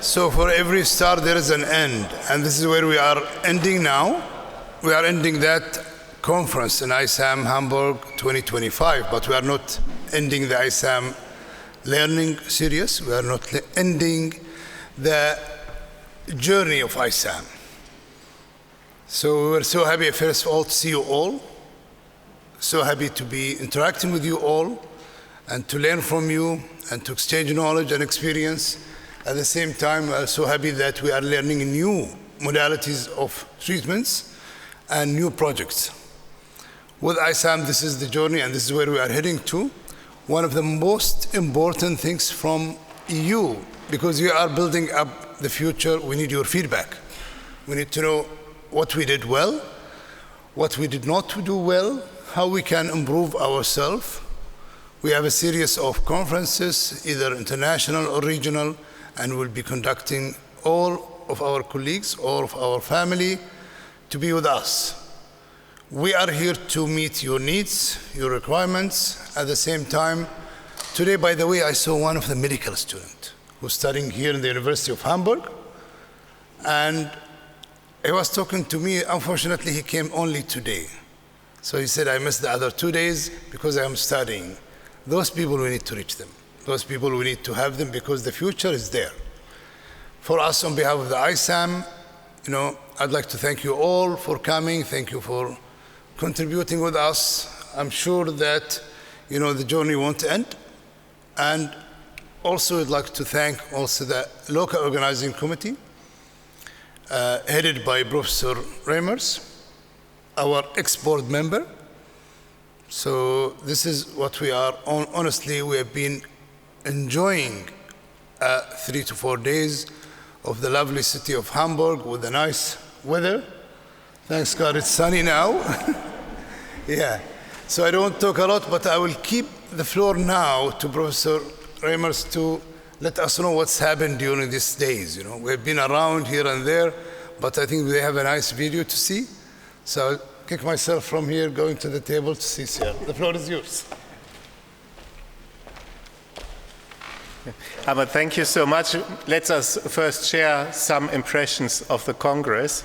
So for every start, there is an end. And this is where we are ending now. We are ending that conference in ISAM Hamburg 2025, but we are not ending the ISAM learning series. We are not ending the journey of ISAM. So we were so happy, first of all, to see you all. So happy to be interacting with you all and to learn from you and to exchange knowledge and experience. At the same time, we are so happy that we are learning new modalities of treatments and new projects. With ISAM, this is the journey and this is where we are heading to. One of the most important things from EU, because we are building up the future, we need your feedback. We need to know what we did well, what we did not do well, how we can improve ourselves. We have a series of conferences, either international or regional, and we'll be conducting all of our colleagues, all of our family to be with us. We are here to meet your needs, your requirements. At the same time, today, by the way, I saw one of the medical students who's studying here in the University of Hamburg, and he was talking to me. Unfortunately, he came only today. So he said, I missed the other 2 days because I am studying. Those people, we need to reach them. Those people, we need to have them because the future is there. For us, on behalf of the ISAM, I'd like to thank you all for coming. Thank you for contributing with us. I'm sure that, the journey won't end. And also, I'd like to thank also the local organizing committee, headed by Professor Reimers, our ex-board member. So this is what we are on. Honestly, we have been enjoying 3 to 4 days of the lovely city of Hamburg with the nice weather. Thanks God it's sunny now. Yeah. So I don't talk a lot, but I will keep the floor now to Professor Reimers to let us know what's happened during these days. We've been around here and there, but I think they have a nice video to see. So I'll kick myself from here, going to the table to see Sierra. The floor is yours. Ahmed, thank you so much. Let us first share some impressions of the Congress.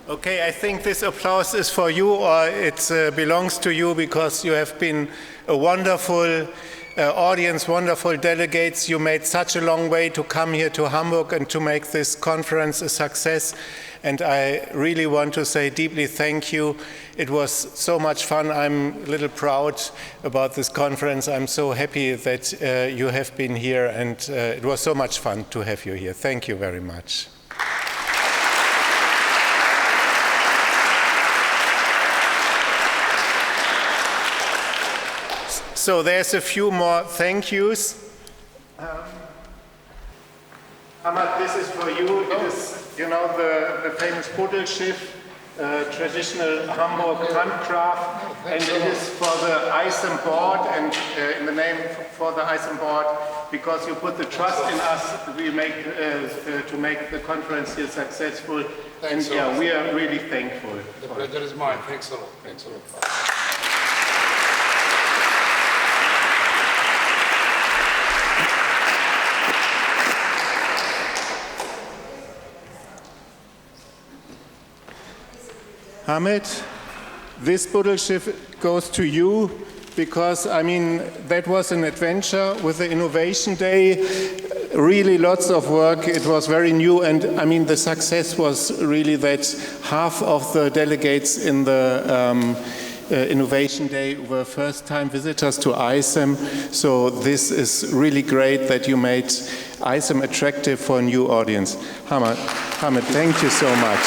Okay, I think this applause is for you, or it belongs to you, because you have been a wonderful audience, wonderful delegates. You made such a long way to come here to Hamburg and to make this conference a success. And I really want to say deeply thank you. It was so much fun. I'm a little proud about this conference. I'm so happy that you have been here, and it was so much fun to have you here. Thank you very much. So there's a few more thank yous. Ahmad, this is for you. It is, you know, the famous Budelschiff, traditional Hamburg handcraft, and it is for the ISAM board, and in the name for the ISAM board, because you put the trust in us, we make to make the conference here successful. Thanks, and yeah, we are really thankful. The pleasure is mine. Thanks a lot. Thanks a lot. Hamid, this Budelschiff goes to you, because, I mean, that was an adventure with the Innovation Day, really lots of work. It was very new, and I mean, the success was really that half of the delegates in the Innovation Day were first-time visitors to ISAM, so this is really great that you made ISAM attractive for a new audience. Hamid, thank you so much.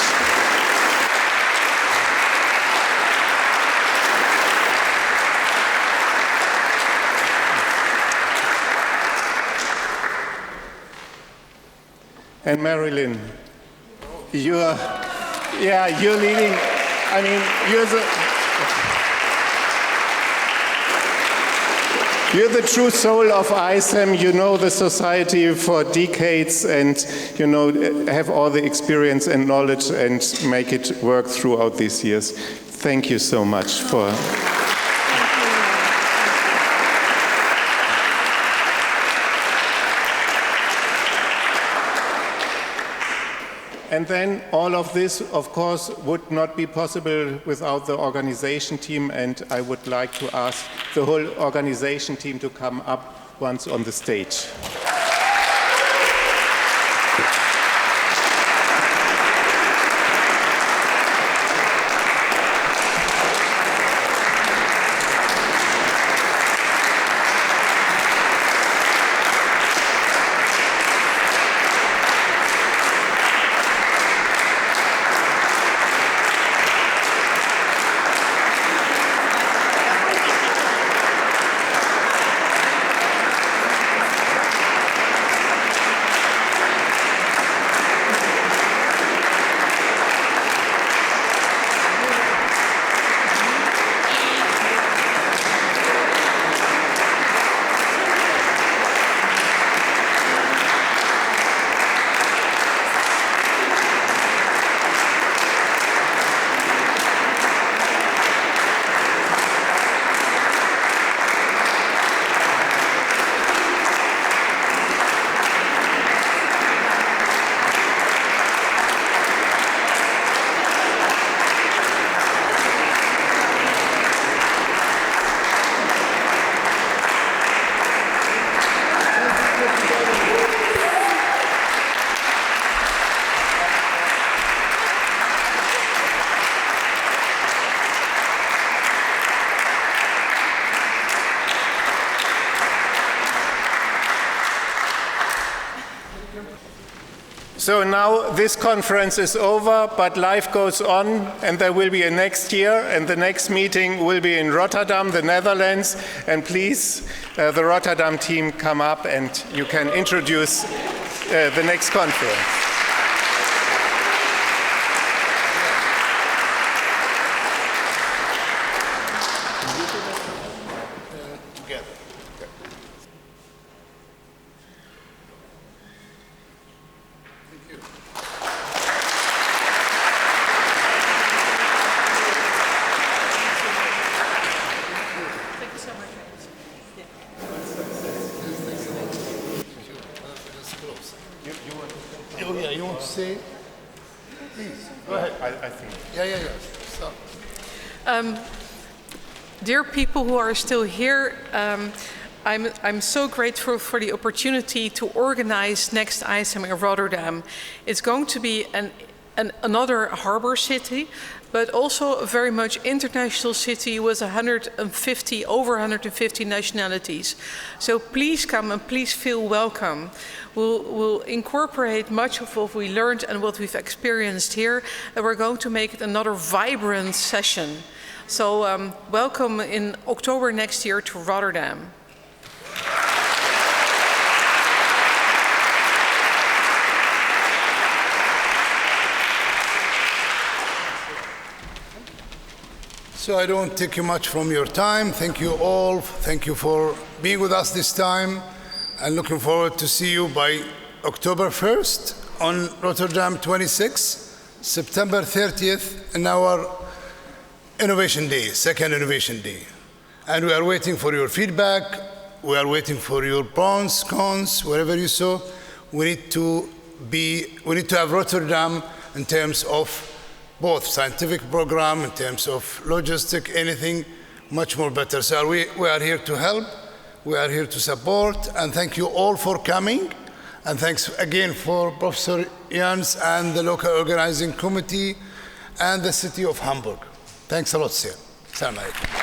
And Marilyn, you're leading, I mean, you're the true soul of ISAM. You know the society for decades, and you know, have all the experience and knowledge and make it work throughout these years. Thank you so much for... And then all of this, of course, would not be possible without the organization team, and I would like to ask the whole organization team to come up once on the stage. So now this conference is over, but life goes on, and there will be a next year, and the next meeting will be in Rotterdam, the Netherlands. And please, the Rotterdam team, come up and you can introduce the next conference. Oh, yeah. Go ahead. I think. Yeah. So. Dear people who are still here, I'm so grateful for the opportunity to organize next ISAM in Rotterdam. It's going to be another harbor city, but also a very much international city with over 150 nationalities. So please come and please feel welcome. We'll incorporate much of what we learned and what we've experienced here, and we're going to make it another vibrant session. So welcome in October next year to Rotterdam. So I don't take you much from your time. Thank you all. Thank you for being with us this time. And looking forward to see you by October 1st on Rotterdam 26th, September 30th, in our Innovation Day, second Innovation Day. And we are waiting for your feedback. We are waiting for your pros, cons, wherever you saw. We need to have Rotterdam in terms of both scientific program, in terms of logistic, anything much more better. So we are here to help, we are here to support, and thank you all for coming. And thanks again for Professor Jans and the local organizing committee and the city of Hamburg. Thanks a lot, sir. Assalamu alaikum.